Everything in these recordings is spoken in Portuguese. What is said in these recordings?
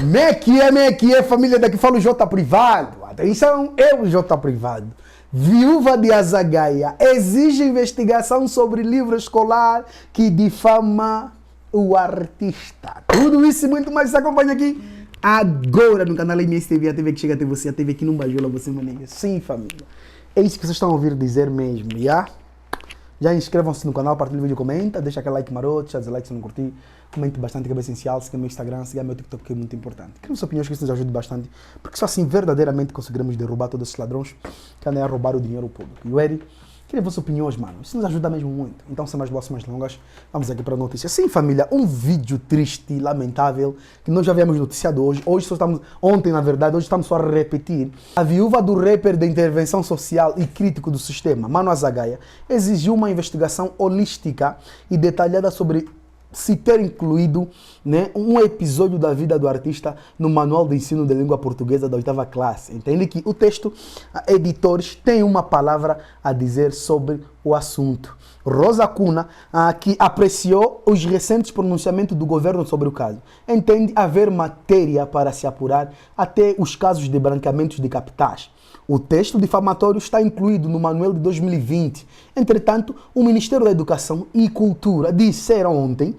Me que é família daqui, fala o J Privado. Atenção, eu J Privado. Viúva de Azagaia exige investigação sobre livro escolar que difama o artista. Tudo isso e muito mais se acompanha aqui agora no canal MSTV, a TV que chega até você, a TV que não bajula você, maninha. Sim, família. É isso que vocês estão a ouvir dizer mesmo, já? Já inscrevam-se no canal, partilhem o vídeo, comenta, deixa aquele like maroto, deixa dislike se não curtir, comente bastante que é essencial, siga meu Instagram, siga meu TikTok que é muito importante. Queremos sua opinião, que isso nos ajude bastante, porque só assim verdadeiramente conseguiremos derrubar todos esses ladrões que andam a roubar o dinheiro público. E o Eri, queria vossas opiniões, mano, isso nos ajuda mesmo muito. Então, sem mais bolsas mais longas, vamos aqui para a notícia. Sim, família, um vídeo triste, lamentável, que nós já havíamos noticiado hoje, ontem na verdade, hoje estamos só a repetir. A viúva do rapper de intervenção social e crítico do sistema, Mano Azagaia, exigiu uma investigação holística e detalhada sobre se ter incluído, né, um episódio da vida do artista no Manual de Ensino de Língua Portuguesa da 8ª classe. Entende que o texto, editores, tem uma palavra a dizer sobre o assunto. Rosa Cuna, que apreciou os recentes pronunciamentos do governo sobre o caso, entende haver matéria para se apurar até os casos de branqueamentos de capitais. O texto difamatório está incluído no Manual de 2020. Entretanto, o Ministério da Educação e Cultura disseram ontem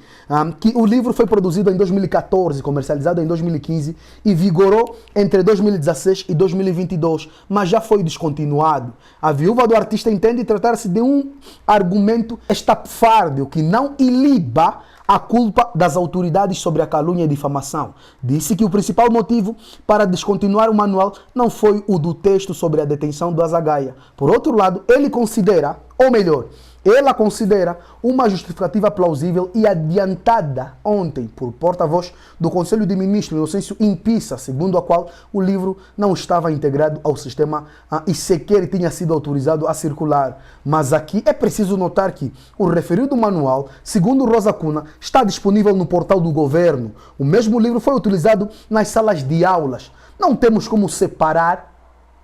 que o livro foi produzido em 2014, comercializado em 2015 e vigorou entre 2016 e 2022, mas já foi descontinuado. A viúva do artista entende tratar-se de um argumento estapafúrdio que não iliba a culpa das autoridades sobre a calúnia e difamação. Disse que o principal motivo para descontinuar o manual não foi o do texto sobre a detenção do Azagaia. Por outro lado, ele considera, ou melhor, ela considera uma justificativa plausível e adiantada ontem por porta-voz do Conselho de Ministros, Inocêncio Impissa, segundo a qual o livro não estava integrado ao sistema e sequer tinha sido autorizado a circular. Mas aqui é preciso notar que o referido manual, segundo Rosa Cuna, está disponível no portal do governo. O mesmo livro foi utilizado nas salas de aulas. Não temos como separar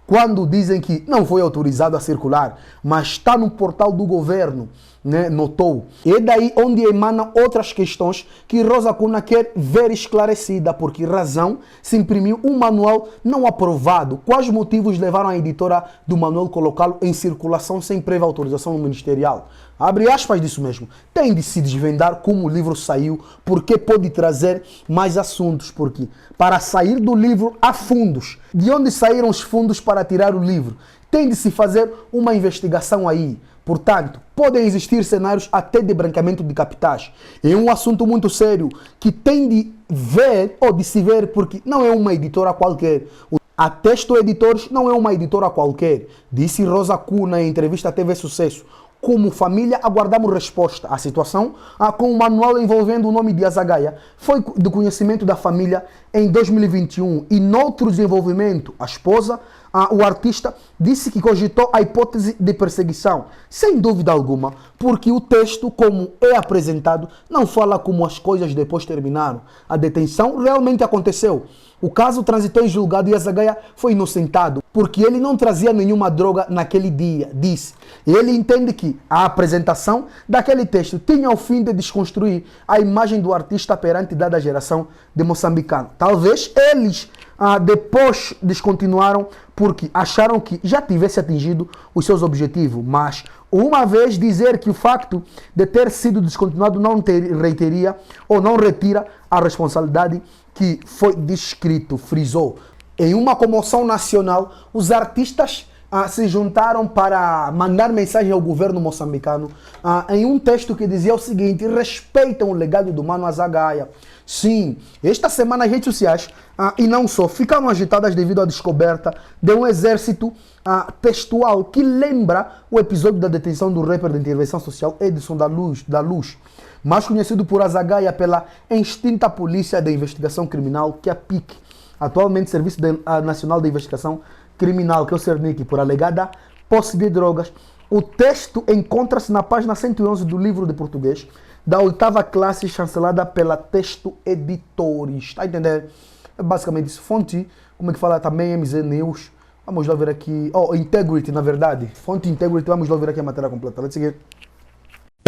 quando dizem que não foi autorizado a circular, mas está no portal do governo, né? Notou. É daí onde emanam outras questões que Rosa Cuna quer ver esclarecida. Por que razão se imprimiu um manual não aprovado? Quais motivos levaram a editora do manual colocá-lo em circulação sem prévia autorização ministerial? Abre aspas disso mesmo. Tem de se desvendar como o livro saiu, porque pode trazer mais assuntos. Porque para sair do livro há fundos. De onde saíram os fundos para tirar o livro? Tem de se fazer uma investigação aí. Portanto, podem existir cenários até de branqueamento de capitais. É um assunto muito sério que tem de ver ou de se ver, porque não é uma editora qualquer. A Texto Editores não é uma editora qualquer, disse Rosa Cuna em entrevista à TV Sucesso. Como família, aguardamos resposta. A situação com o manual envolvendo o nome de Azagaia foi do conhecimento da família em 2021 e noutro desenvolvimento, a esposa, o artista, disse que cogitou a hipótese de perseguição, sem dúvida alguma, porque o texto, como é apresentado, não fala como as coisas depois terminaram. A detenção realmente aconteceu. O caso transitou em julgado e Azagaia foi inocentado, porque ele não trazia nenhuma droga naquele dia, disse. Ele entende que a apresentação daquele texto tinha o fim de desconstruir a imagem do artista perante dada geração de moçambicanos. Talvez eles depois descontinuaram porque acharam que já tivesse atingido os seus objetivos, mas uma vez dizer que o facto de ter sido descontinuado não reiteria ou não retira a responsabilidade que foi descrito, frisou. Em uma comoção nacional, os artistas se juntaram para mandar mensagem ao governo moçambicano em um texto que dizia o seguinte: respeitam o legado do Mano Azagaia. Sim, esta semana as redes sociais, e não só, ficaram agitadas devido à descoberta de um exército textual que lembra o episódio da detenção do rapper de intervenção social Edson da Luz, mais conhecido por Azagaia pela extinta Polícia de Investigação Criminal, que é a PIC, atualmente Serviço Nacional de Investigação Criminal, que é o CERNIC, por alegada posse de drogas. O texto encontra-se na página 111 do livro de português da 8ª classe, chancelada pela Texto Editores. Está a entender? É basicamente isso. Fonte, como é que fala também, MZ News. Vamos lá ver aqui. Integrity, na verdade. Fonte Integrity, vamos lá ver aqui a matéria completa. Vamos seguir.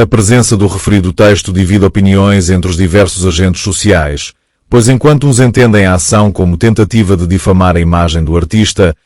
A presença do referido texto divide opiniões entre os diversos agentes sociais, pois enquanto uns entendem a ação como tentativa de difamar a imagem do artista,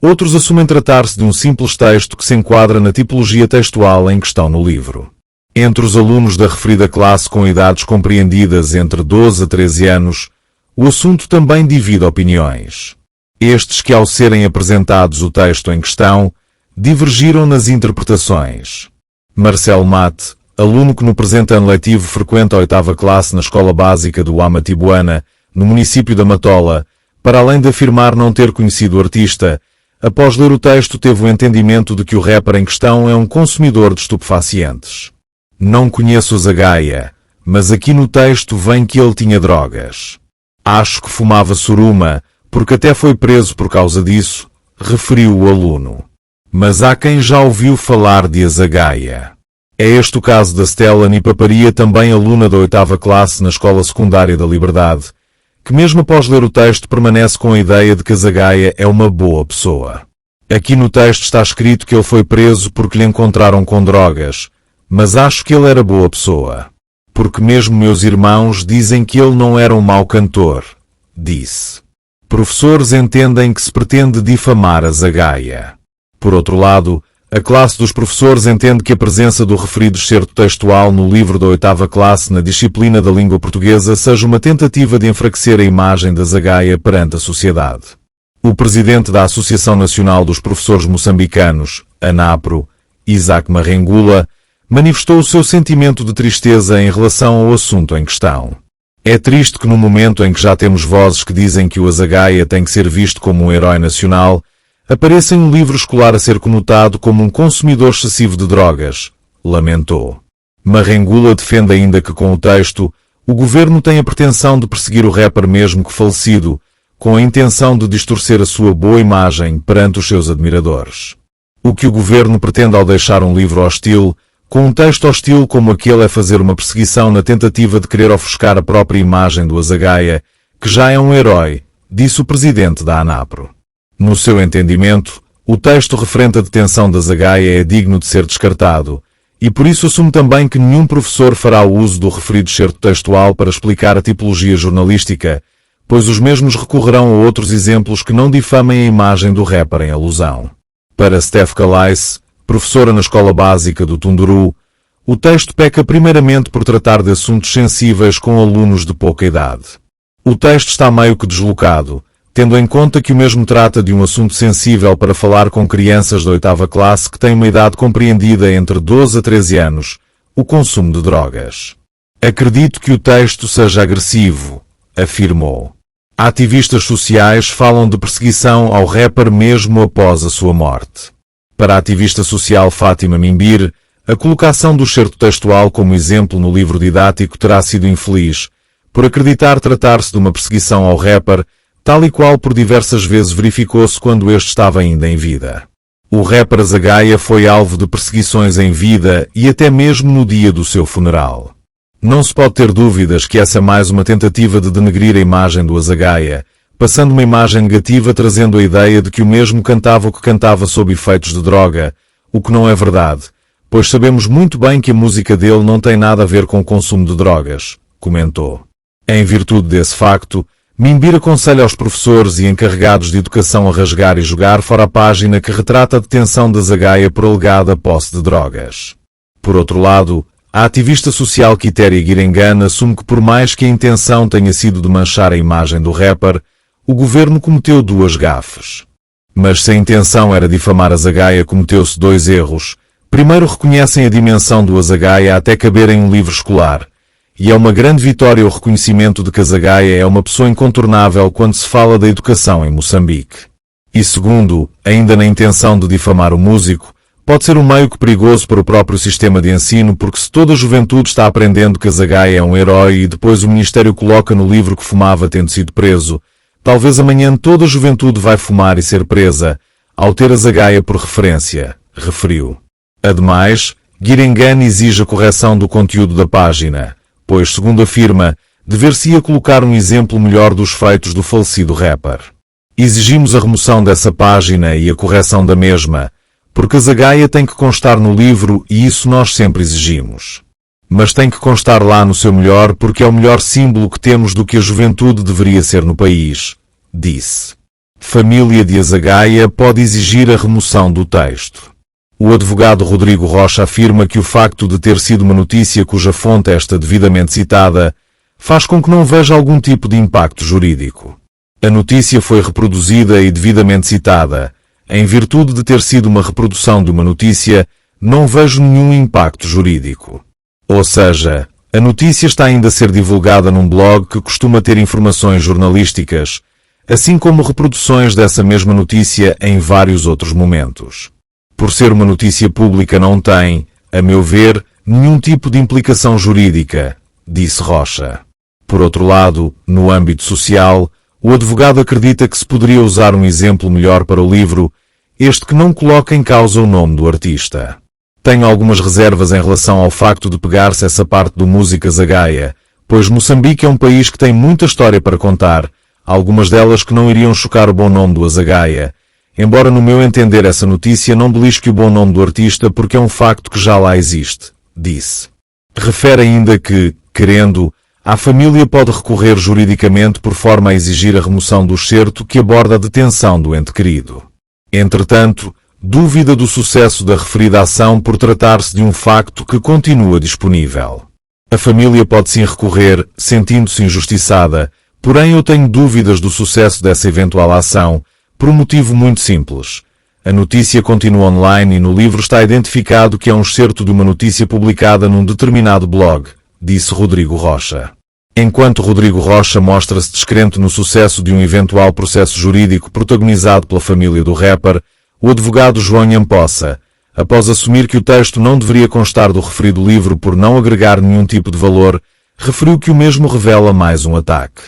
outros assumem tratar-se de um simples texto que se enquadra na tipologia textual em questão no livro. Entre os alunos da referida classe com idades compreendidas entre 12 a 13 anos, o assunto também divide opiniões. Estes que, ao serem apresentados o texto em questão, divergiram nas interpretações. Marcelo Mate, aluno que no presente ano letivo frequenta a 8ª classe na Escola Básica do Amatibuana, no município da Matola, para além de afirmar não ter conhecido o artista, após ler o texto teve o entendimento de que o rapper em questão é um consumidor de estupefacientes. Não conheço o Zagaia, mas aqui no texto vem que ele tinha drogas. Acho que fumava suruma, porque até foi preso por causa disso, referiu o aluno. Mas há quem já ouviu falar de Azagaia. É este o caso da Stella Nipaparia, também aluna da 8ª classe na Escola Secundária da Liberdade, que mesmo após ler o texto permanece com a ideia de que Azagaia é uma boa pessoa. Aqui no texto está escrito que ele foi preso porque lhe encontraram com drogas, mas acho que ele era boa pessoa. Porque mesmo meus irmãos dizem que ele não era um mau cantor, disse. Professores entendem que se pretende difamar Azagaia. Por outro lado, a classe dos professores entende que a presença do referido excerto textual no livro da 8ª classe na disciplina da língua portuguesa seja uma tentativa de enfraquecer a imagem da Azagaia perante a sociedade. O presidente da Associação Nacional dos Professores Moçambicanos, ANAPRO, Isaac Marrengula, manifestou o seu sentimento de tristeza em relação ao assunto em questão. É triste que no momento em que já temos vozes que dizem que o Azagaia tem que ser visto como um herói nacional, apareça em um livro escolar a ser conotado como um consumidor excessivo de drogas, lamentou. Marrengula defende ainda que com o texto, o governo tem a pretensão de perseguir o rapper mesmo que falecido, com a intenção de distorcer a sua boa imagem perante os seus admiradores. O que o governo pretende ao deixar um livro hostil, com um texto hostil como aquele, é fazer uma perseguição na tentativa de querer ofuscar a própria imagem do Azagaia, que já é um herói, disse o presidente da ANAPRO. No seu entendimento, o texto referente à detenção da Azagaia é digno de ser descartado, e por isso assume também que nenhum professor fará uso do referido excerto textual para explicar a tipologia jornalística, pois os mesmos recorrerão a outros exemplos que não difamem a imagem do rapper em alusão. Para Steph Calais, professora na Escola Básica do Tunduru, o texto peca primeiramente por tratar de assuntos sensíveis com alunos de pouca idade. O texto está meio que deslocado, tendo em conta que o mesmo trata de um assunto sensível para falar com crianças da 8ª classe que têm uma idade compreendida entre 12 a 13 anos, o consumo de drogas. Acredito que o texto seja agressivo, afirmou. Ativistas sociais falam de perseguição ao rapper mesmo após a sua morte. Para a ativista social Fátima Mimbir, a colocação do excerto textual como exemplo no livro didático terá sido infeliz, por acreditar tratar-se de uma perseguição ao rapper, tal e qual por diversas vezes verificou-se quando este estava ainda em vida. O rapper Azagaia foi alvo de perseguições em vida e até mesmo no dia do seu funeral. Não se pode ter dúvidas que essa é mais uma tentativa de denegrir a imagem do Azagaia, passando uma imagem negativa trazendo a ideia de que o mesmo cantava o que cantava sob efeitos de droga, o que não é verdade, pois sabemos muito bem que a música dele não tem nada a ver com o consumo de drogas, comentou. Em virtude desse facto, Mimbir aconselha aos professores e encarregados de educação a rasgar e jogar fora a página que retrata a detenção da Azagaia por alegada posse de drogas. Por outro lado, a ativista social Quitéria Guirengana assume que por mais que a intenção tenha sido de manchar a imagem do rapper, o governo cometeu duas gafes. Mas se a intenção era difamar Azagaia, cometeu-se dois erros. Primeiro, reconhecem a dimensão do Azagaia até caber em um livro escolar. E é uma grande vitória o reconhecimento de que Azagaia é uma pessoa incontornável quando se fala da educação em Moçambique. E segundo, ainda na intenção de difamar o músico, pode ser um meio que perigoso para o próprio sistema de ensino, porque se toda a juventude está aprendendo que Azagaia é um herói e depois o Ministério coloca no livro que fumava tendo sido preso, talvez amanhã toda a juventude vai fumar e ser presa, ao ter Azagaia por referência, referiu. Ademais, Guirengana exige a correção do conteúdo da página, pois, segundo afirma, dever-se-ia colocar um exemplo melhor dos feitos do falecido rapper. Exigimos a remoção dessa página e a correção da mesma, porque Azagaia tem que constar no livro e isso nós sempre exigimos. Mas tem que constar lá no seu melhor porque é o melhor símbolo que temos do que a juventude deveria ser no país, disse. Família de Azagaia pode exigir a remoção do texto. O advogado Rodrigo Rocha afirma que o facto de ter sido uma notícia cuja fonte está devidamente citada faz com que não veja algum tipo de impacto jurídico. A notícia foi reproduzida e devidamente citada. Em virtude de ter sido uma reprodução de uma notícia, não vejo nenhum impacto jurídico. Ou seja, a notícia está ainda a ser divulgada num blog que costuma ter informações jornalísticas, assim como reproduções dessa mesma notícia em vários outros momentos. Por ser uma notícia pública não tem, a meu ver, nenhum tipo de implicação jurídica, disse Rocha. Por outro lado, no âmbito social, o advogado acredita que se poderia usar um exemplo melhor para o livro, este que não coloca em causa o nome do artista. Tenho algumas reservas em relação ao facto de pegar-se essa parte do músico Azagaia, pois Moçambique é um país que tem muita história para contar, algumas delas que não iriam chocar o bom nome do Azagaia, embora no meu entender essa notícia não belisque o bom nome do artista porque é um facto que já lá existe, disse. Refere ainda que, querendo, a família pode recorrer juridicamente por forma a exigir a remoção do excerto que aborda a detenção do ente querido. Entretanto, dúvida do sucesso da referida ação por tratar-se de um facto que continua disponível. A família pode sim recorrer, sentindo-se injustiçada, porém eu tenho dúvidas do sucesso dessa eventual ação, por um motivo muito simples. A notícia continua online e no livro está identificado que é um excerto de uma notícia publicada num determinado blog, disse Rodrigo Rocha. Enquanto Rodrigo Rocha mostra-se descrente no sucesso de um eventual processo jurídico protagonizado pela família do rapper, o advogado João Nhampossa, após assumir que o texto não deveria constar do referido livro por não agregar nenhum tipo de valor, referiu que o mesmo revela mais um ataque.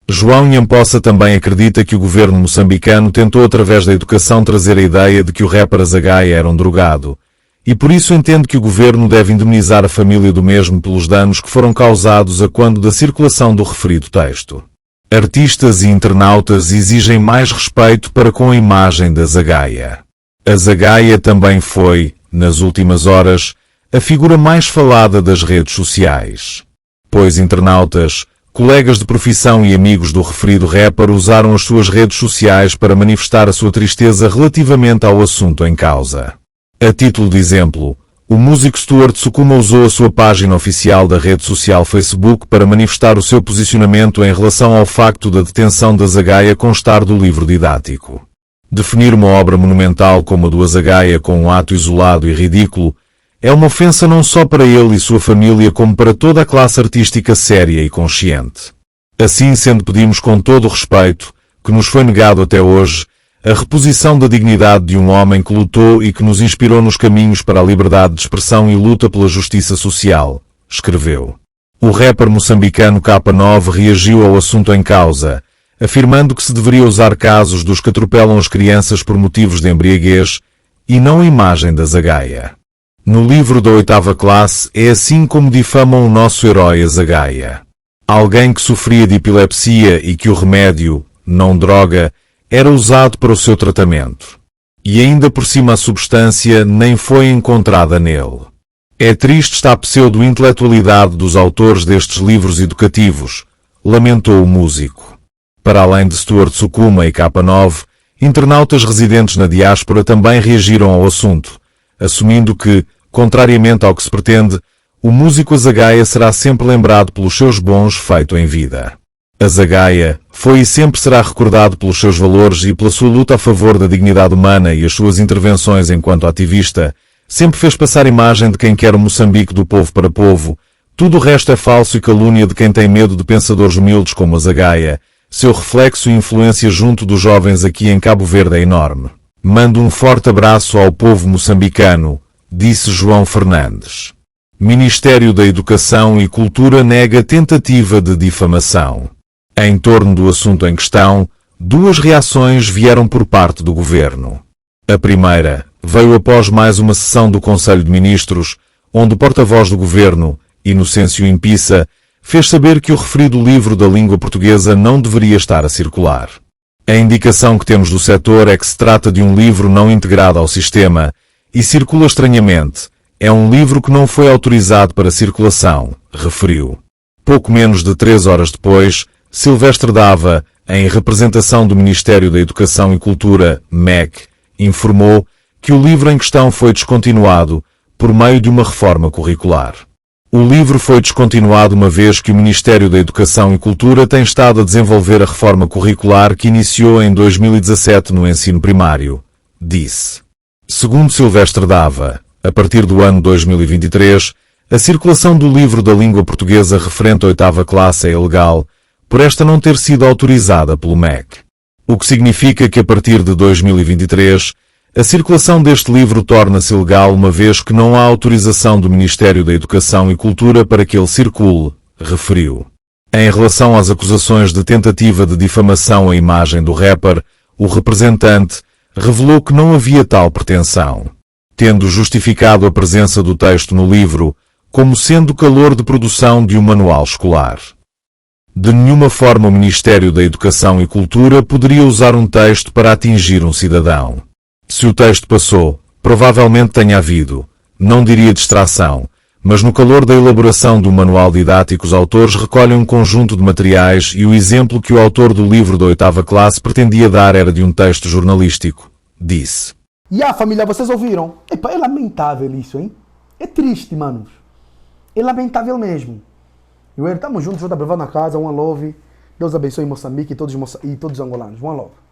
João Nhampossa também acredita que o governo moçambicano tentou através da educação trazer a ideia de que o rapper Azagaia era um drogado, e por isso entende que o governo deve indemnizar a família do mesmo pelos danos que foram causados a quando da circulação do referido texto. Artistas e internautas exigem mais respeito para com a imagem da Azagaia. Azagaia também foi, nas últimas horas, a figura mais falada das redes sociais. Pois internautas, colegas de profissão e amigos do referido rapper usaram as suas redes sociais para manifestar a sua tristeza relativamente ao assunto em causa. A título de exemplo, o músico Stuart Sukuma usou a sua página oficial da rede social Facebook para manifestar o seu posicionamento em relação ao facto da detenção de Azagaia constar do livro didático. Definir uma obra monumental como a do Azagaia com um ato isolado e ridículo é uma ofensa não só para ele e sua família como para toda a classe artística séria e consciente. Assim sendo, pedimos com todo o respeito, que nos foi negado até hoje, a reposição da dignidade de um homem que lutou e que nos inspirou nos caminhos para a liberdade de expressão e luta pela justiça social, escreveu. O rapper moçambicano K9 reagiu ao assunto em causa, afirmando que se deveria usar casos dos que atropelam as crianças por motivos de embriaguez e não a imagem da Azagaia. No livro da 8ª classe é assim como difamam o nosso herói Azagaia. Alguém que sofria de epilepsia e que o remédio, não droga, era usado para o seu tratamento. E ainda por cima a substância nem foi encontrada nele. É triste esta pseudo-intelectualidade dos autores destes livros educativos, lamentou o músico. Para além de Stuart Sukuma e K9, internautas residentes na diáspora também reagiram ao assunto, assumindo que, contrariamente ao que se pretende, o músico Azagaia será sempre lembrado pelos seus bons feitos em vida. Azagaia foi e sempre será recordado pelos seus valores e pela sua luta a favor da dignidade humana e as suas intervenções enquanto ativista, sempre fez passar a imagem de quem quer o Moçambique do povo para povo. Tudo o resto é falso e calúnia de quem tem medo de pensadores humildes como Azagaia. Seu reflexo e influência junto dos jovens aqui em Cabo Verde é enorme. Mando um forte abraço ao povo moçambicano, disse João Fernandes. Ministério da Educação e Cultura nega tentativa de difamação. Em torno do assunto em questão, duas reações vieram por parte do governo. A primeira veio após mais uma sessão do Conselho de Ministros, onde o porta-voz do governo, Inocêncio Impissa, fez saber que o referido livro da língua portuguesa não deveria estar a circular. A indicação que temos do setor é que se trata de um livro não integrado ao sistema e circula estranhamente, É um livro que não foi autorizado para circulação, referiu. Pouco menos de 3 horas depois, Silvestre Dava, em representação do Ministério da Educação e Cultura, MEC, informou que o livro em questão foi descontinuado por meio de uma reforma curricular. O livro foi descontinuado uma vez que o Ministério da Educação e Cultura tem estado a desenvolver a reforma curricular que iniciou em 2017 no ensino primário, disse. Segundo Silvestre Dava, a partir do ano 2023, a circulação do livro da língua portuguesa referente à 8ª classe é ilegal, por esta não ter sido autorizada pelo MEC. O que significa que a partir de 2023, a circulação deste livro torna-se ilegal uma vez que não há autorização do Ministério da Educação e Cultura para que ele circule, referiu. Em relação às acusações de tentativa de difamação à imagem do rapper, o representante revelou que não havia tal pretensão, tendo justificado a presença do texto no livro como sendo calor de produção de um manual escolar. De nenhuma forma o Ministério da Educação e Cultura poderia usar um texto para atingir um cidadão. Se o texto passou, provavelmente tenha havido, não diria distração, mas no calor da elaboração do manual didático os autores recolhem um conjunto de materiais e o exemplo que o autor do livro da 8ª classe pretendia dar era de um texto jornalístico, disse. E a família, vocês ouviram? Epa, é lamentável isso, hein? É triste, manos. É lamentável mesmo. Estamos juntos, Jota Privado na casa, one love. Deus abençoe Moçambique e todos os angolanos. One love.